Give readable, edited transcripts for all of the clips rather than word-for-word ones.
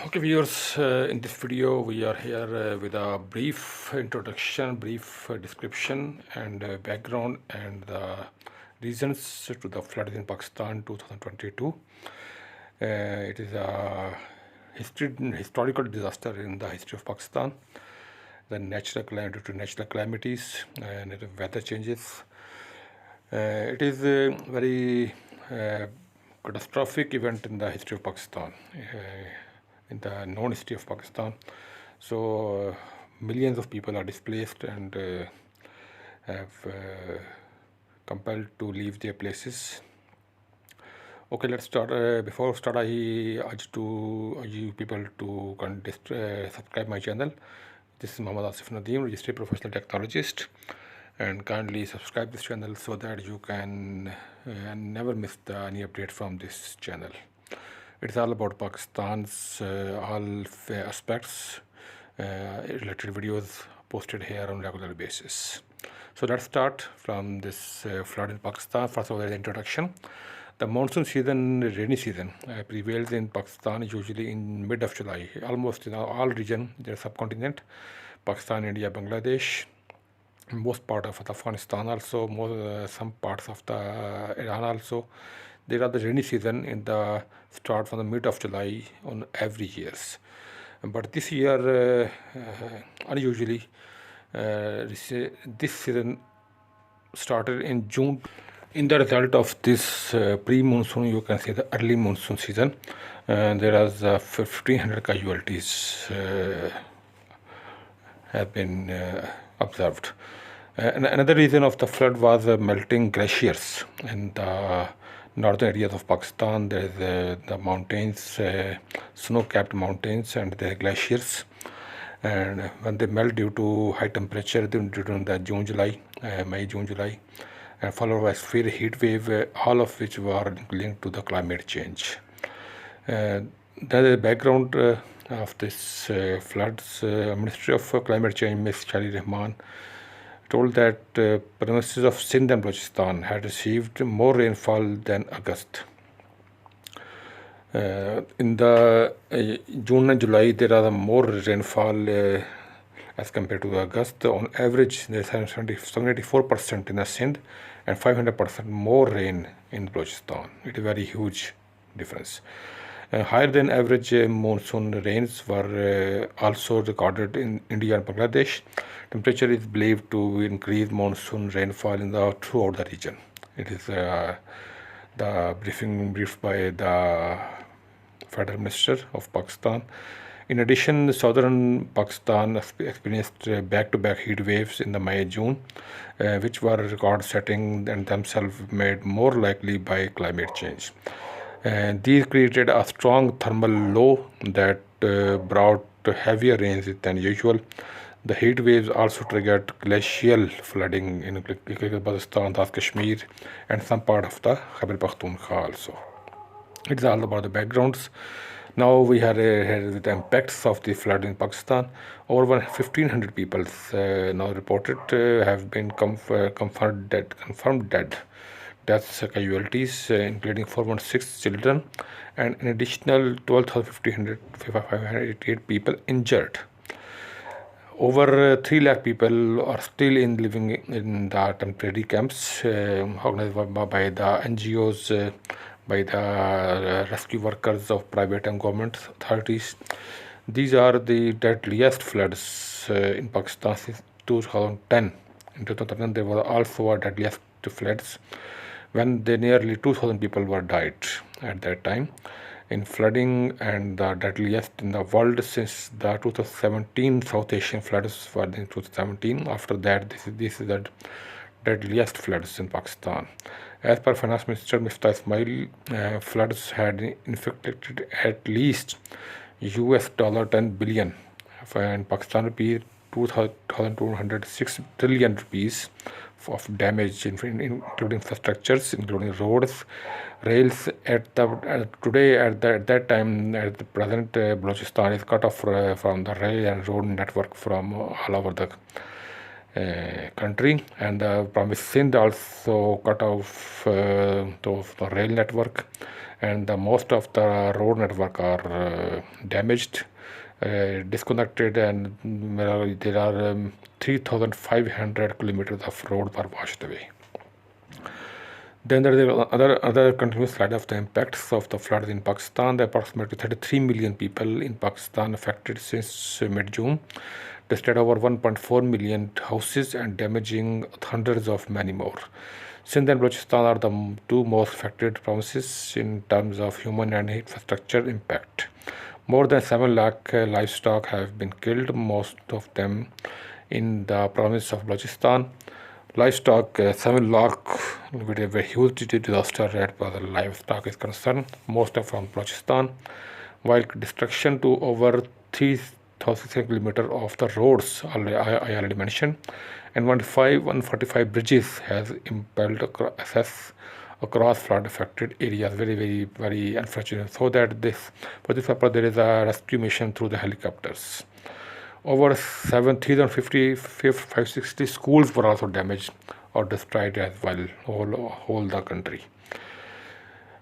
Okay, viewers, in this video we are here with a brief introduction, brief description and background and the reasons to the flood in Pakistan 2022. It is a historical disaster in the history of Pakistan. The due to natural calamities and weather changes. It is a very catastrophic event in the history of Pakistan. In the known history of Pakistan. So millions of people are displaced and have compelled to leave their places. Okay, let's start. Before start, I urge you people to subscribe my channel. This is Muhammad Asif Nadeem, registered professional technologist, and kindly subscribe this channel so that you can never miss any update from this channel. It's all about Pakistan's all aspects, related videos posted here on regular basis. So let's start from this flood in Pakistan. First of all, the introduction. The monsoon season, rainy season, prevails in Pakistan usually in mid of July, almost in all region, the subcontinent, Pakistan, India, Bangladesh, most part of Afghanistan also, some parts of the Iran also. There are the rainy season in the start from the mid of July on every years. But this year, unusually, this season started in June. In the result of this pre-monsoon, you can see the early monsoon season. There was 1,500 casualties have been observed. And another reason of the flood was melting glaciers in the northern areas of Pakistan. There is the mountains, snow-capped mountains, and the glaciers. And when they melt due to high temperature during the May, June, July, and followed by severe heat wave, all of which were linked to the climate change. The background of this floods, Ministry of Climate Change, Ms. Shali Rahman, told that provinces of Sindh and Balochistan had received more rainfall than August. In the June and July, there are more rainfall as compared to August. On average, there is 74% in the Sindh and 500% more rain in Balochistan. It is a very huge difference. Higher than average monsoon rains were also recorded in India and Bangladesh. Temperature is believed to increase monsoon rainfall throughout the region. It is the briefed by the Federal Minister of Pakistan. In addition, southern Pakistan experienced back-to-back heat waves in the May-June, which were record-setting and themselves made more likely by climate change. These created a strong thermal low that brought heavier rains than usual. The heat waves also triggered glacial flooding in Pakistan, Kashmir, and some part of the Khyber Pakhtunkhwa also. It's all about the backgrounds. Now we have the impacts of the flood in Pakistan. Over 1,500 people now reported have been confirmed dead. Deaths, casualties, including 416 children, and an additional 12,588 people injured. Over 3 lakh people are still living in the temporary camps organized by the NGOs, by the rescue workers of private and government authorities. These are the deadliest floods in Pakistan since 2010. In 2010, there were also deadliest floods when nearly 2,000 people were died at that time in flooding, and the deadliest in the world since the 2017 South Asian floods were in 2017. After that, this is the deadliest floods in Pakistan. As per Finance Minister Mr. Ismail, floods had inflicted at least $10 billion in Pakistan rupees 2,206 trillion rupees of damage, including infrastructures, including roads, rails. At that time, at the present, Balochistan is cut off from the rail and road network from all over the country, and Promise Sindh also cut off the rail network, and the most of the road network are damaged, disconnected, and there are 3,500 kilometers of road were washed away. Then there is other continuous slide of the impacts of the floods in Pakistan. There are approximately 33 million people in Pakistan affected since mid-June, destroyed over 1.4 million houses and damaging hundreds of many more. Sindh and Balochistan are the two most affected provinces in terms of human and infrastructure impact. More than 7 lakh livestock have been killed, most of them in the province of Balochistan. Livestock, 7 lakh, with a very huge disaster as far as livestock is concerned, most are from Balochistan, while destruction to over 3,000 kilometers of the roads I already mentioned, and 145 bridges has impelled access across flood affected areas. Very unfortunate. So that for this purpose there is a rescue mission through the helicopters. Over 560 schools were also damaged or destroyed as well, whole the country.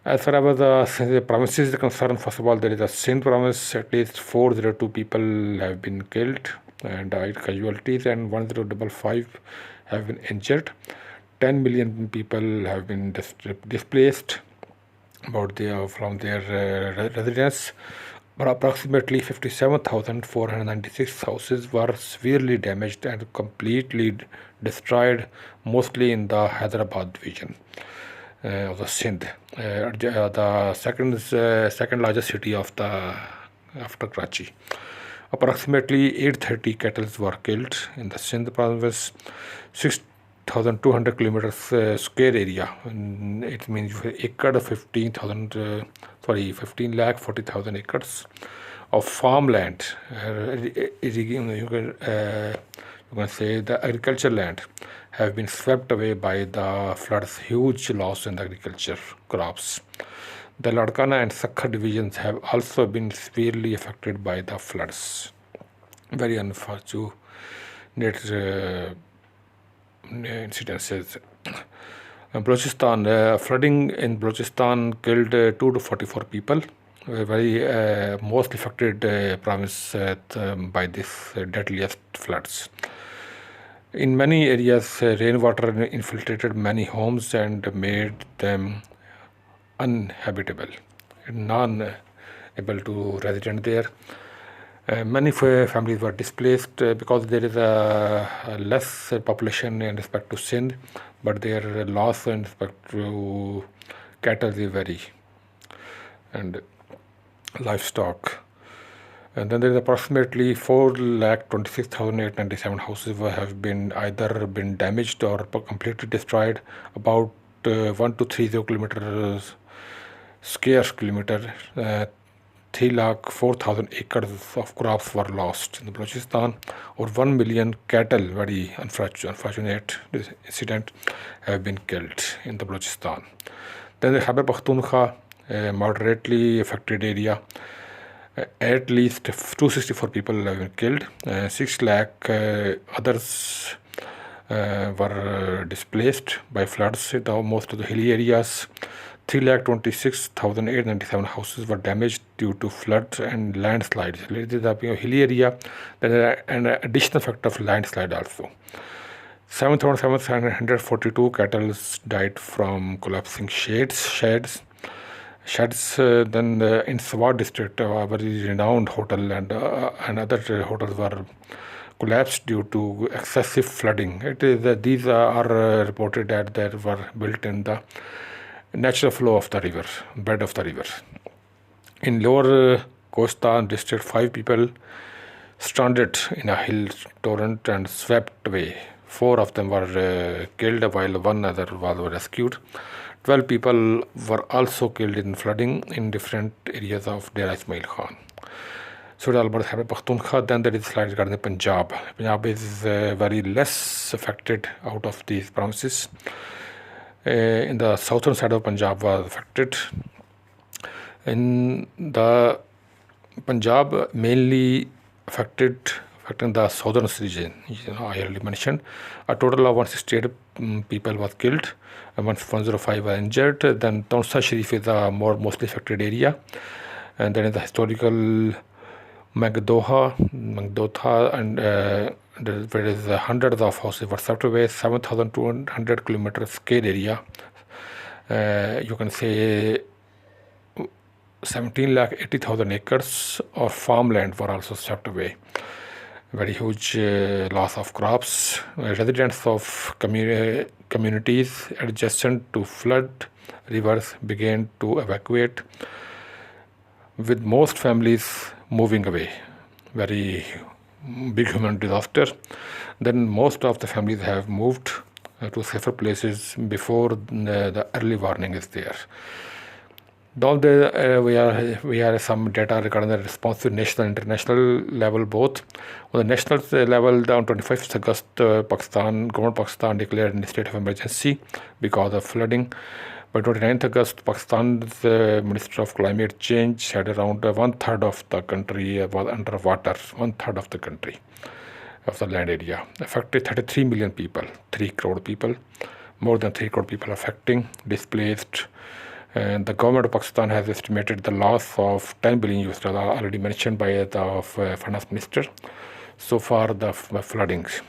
As far as the provinces are concerned, first of all, there is a Sindh province, at least 402 people have been killed and died casualties, and 1055 have been injured. 10 million people have been displaced from their residence. But approximately 57,496 houses were severely damaged and completely destroyed, mostly in the Hyderabad division of the Sindh, the second largest city after Karachi. Approximately 830 cattle were killed in the Sindh province, 6,200 kilometers square area. It means acre 15 lakh 40,000 acres of farmland. You can say the agriculture land have been swept away by the floods. Huge loss in the agriculture crops. The Ladkana and Sakha divisions have also been severely affected by the floods. Very unfortunate incidences. Balochistan, flooding in Balochistan killed 2 to 44 people. Very most affected province by this deadliest floods. In many areas, rainwater infiltrated many homes and made them uninhabitable, non-able to resident there. Many families were displaced because there is a less population in respect to Sindh, but their loss in respect to cattle is very, and livestock. And then there is approximately 426,897 houses have been either been damaged or completely destroyed. About 1,230 kilometers square kilometer. 304,000 acres of crops were lost in the Balochistan, or 1 million cattle, very unfortunate incident, have been killed in the Balochistan. Then the Khyber Pakhtunkhwa, a moderately affected area, at least 264 people have been killed, 6 lakh others were displaced by floods in most of the hilly areas. 326,897 houses were damaged due to floods and landslides. This is a hilly area. There is an additional factor of landslide also. 7,742 cattle died from collapsing sheds. Then in Swat district, a very renowned hotel and other hotels were collapsed due to excessive flooding. These are reported that they were built in the natural flow of the river, bed of the river. In lower Kosta district, 5 people stranded in a hill torrent and swept away. 4 of them were killed while 1 other was rescued. 12 people were also killed in flooding in different areas of Dera Ismail Khan. So all about Khyber Pakhtunkhwa. Then there is slide regarding Punjab. Punjab is very less affected out of these provinces. In the southern side of Punjab was affected. In the Punjab mainly affected affecting the southern region. I already mentioned. A total of 168 people was killed, and 105 were injured. Then Tonsa Sharif is the mostly affected area, and then in the historical Magdotha, and there is hundreds of houses were swept away. 7,200 kilometers scale area. You can say 17,80,000 acres of farmland were also swept away. Very huge loss of crops. Residents of communities adjacent to flood rivers began to evacuate, with most families moving away. Very big human disaster. Then most of the families have moved to safer places before the early warning is there. Though we are some data regarding the response to national and international level both. On the national level, on 25th August, government Pakistan declared a state of emergency because of flooding. By 29th August, Pakistan's Minister of Climate Change said around one-third of the country was underwater, one-third of the country, of the land area. Affected 33 million people, 3 crore people, more than 3 crore people affecting, displaced. And the government of Pakistan has estimated the loss of 10 billion US dollar, already mentioned by the finance minister, so far the floodings.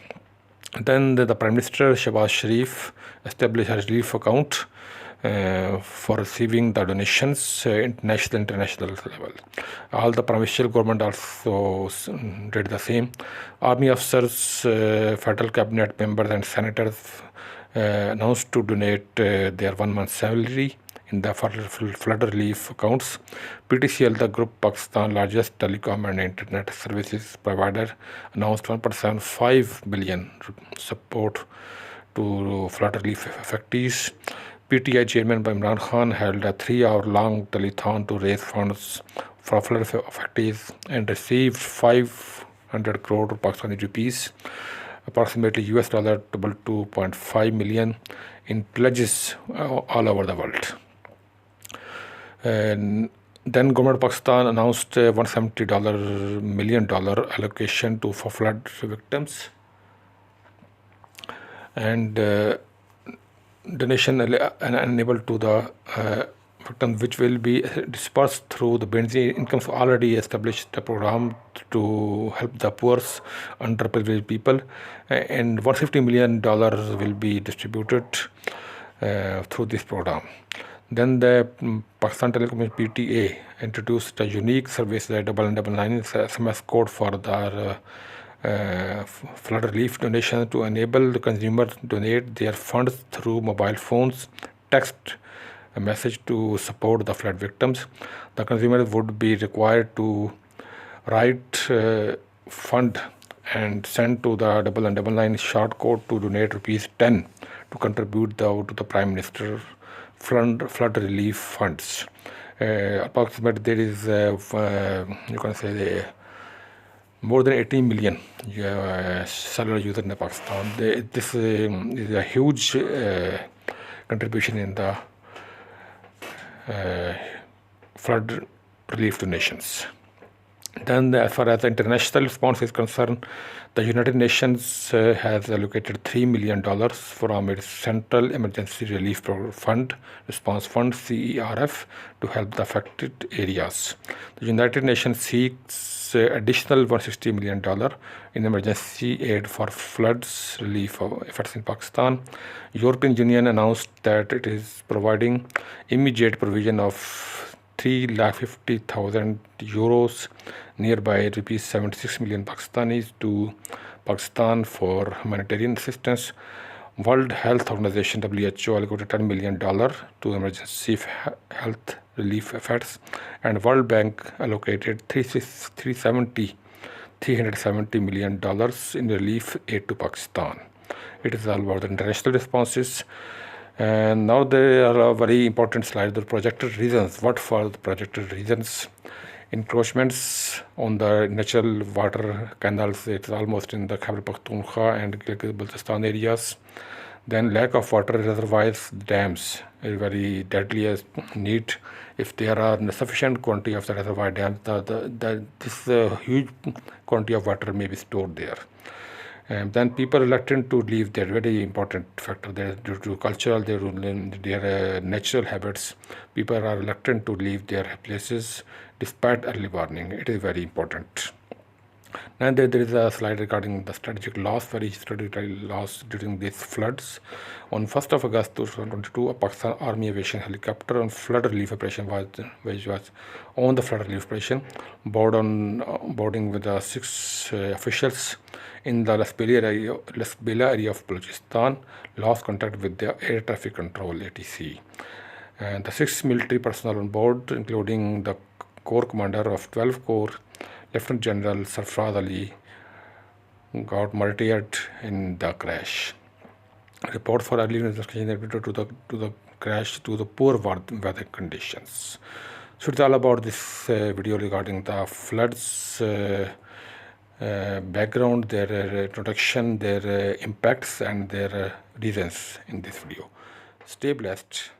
Then the Prime Minister Shehbaz Sharif established a relief account for receiving the donations international level. All the provincial government also did the same. Army officers, federal cabinet members and senators announced to donate their 1 month salary in the flood relief accounts. PTCL, the group Pakistan's largest telecom and internet services provider, announced 1.75 billion support to flood relief affectees. PTI chairman Imran Khan held a 3-hour-long telethon to raise funds for flood affectees and received 500 crore Pakistani rupees, approximately US dollar $2.5 million, in pledges all over the world. And then government of Pakistan announced $170 million allocation for flood victims, and donation enabled to the victims, which will be dispersed through the Benzi Incomes already established a program to help the poor, underprivileged people, and $150 million will be distributed through this program. Then the Pakistan Telecom PTA introduced a unique service, the 999 SMS code for the flood relief donation to enable the consumer to donate their funds through mobile phones, text a message to support the flood victims. The consumer would be required to write fund and send to the 999 short code to donate ₹10 to contribute to the Prime Minister flood relief funds. Approximately there is you can say more than 18 million cellular users in Pakistan. This is a huge contribution in the flood relief donations. Then, as far as the international response is concerned, the United Nations has allocated $3 million from its Central Emergency Relief Fund, Response Fund, CERF, to help the affected areas. The United Nations seeks additional $160 million in emergency aid for floods relief efforts in Pakistan. European Union announced that it is providing immediate provision of €350,000, nearby ₹76 million Pakistanis, to Pakistan for humanitarian assistance. World Health Organization WHO allocated $10 million to emergency health relief efforts, and World Bank allocated $370 million in relief aid to Pakistan. It is all about the international responses. And now there are a very important slide, the projected reasons. What for the projected reasons? Encroachments on the natural water canals, it's almost in the Khyber Pakhtunkhwa and Gilgit-Baltistan areas. Then lack of water reservoirs, dams is very deadly as need. If there are sufficient quantity of the reservoir dams, this huge quantity of water may be stored there. And then people reluctant to leave their very important factor there due to cultural, their natural habits. People are reluctant to leave their places despite early warning. It is very important. And there is a slide regarding the strategic loss, very strategic loss during these floods. On 1st of August 2022, a Pakistan Army aviation helicopter on flood relief operation which was on the flood relief operation, boarding with the six officials in the Lasbela area of Balochistan, lost contact with the air traffic control (ATC). And the six military personnel on board, including the Corps commander of 12th Corps, Lieutenant General Sarfraz Ali, got martyred in the crash. Report for early investigation attributed to the crash to the poor weather conditions. So it's all about this video regarding the floods, background, their introduction, their impacts, and their reasons in this video. Stay blessed.